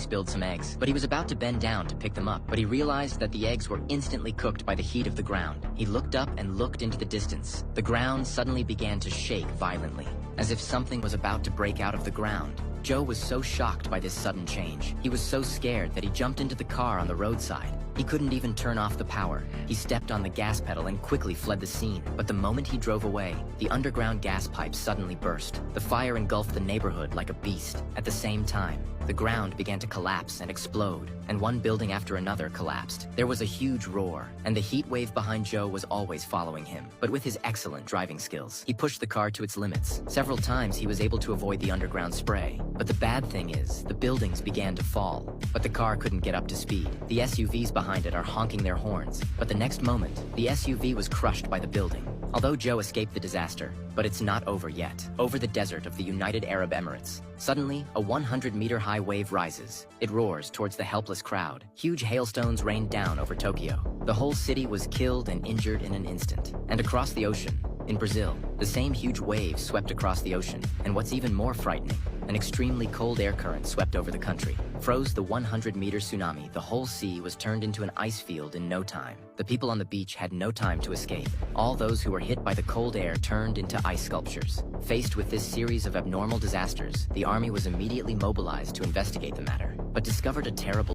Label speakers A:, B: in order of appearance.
A: spilled some eggs, but he was about to bend down to pick them up, but he realized that the eggs were instantly cooked by the heat of the ground. He looked up and looked into the distance. The ground suddenly began to shake violently, as if something was about to break out of the ground. Joe was so shocked by this sudden change. He was so scared that he jumped into the car on the roadside. He couldn't even turn off the power. He stepped on the gas pedal and quickly fled the scene. But the moment he drove away, the underground gas pipe suddenly burst. The fire engulfed the neighborhood like a beast. At the same time, the ground began to collapse and explode, and one building after another collapsed. There was a huge roar, and the heat wave behind Joe was always following him. But with his excellent driving skills, he pushed the car to its limits. Several times he was able to avoid the underground spray. But the bad thing is, the buildings began to fall, but the car couldn't get up to speed. The SUVs behind it are honking their horns, but the next moment, the SUV was crushed by the building. Although Joe escaped the disaster, but it's not over yet. Over the desert of the United Arab Emirates, suddenly, a 100-meter-high wave rises. It roars towards the helpless crowd. Huge hailstones rained down over Tokyo. The whole city was killed and injured in an instant. And across the ocean, in Brazil, the same huge wave swept across the ocean. And what's even more frightening, an extremely cold air current swept over the country, froze the 100-meter tsunami. The whole sea was turned into an ice field in no time. The people on the beach had no time to escape. All those who were hit by the cold air turned into ice sculptures. Faced with this series of abnormal disasters, the army was immediately mobilized to investigate the matter, but discovered a terrible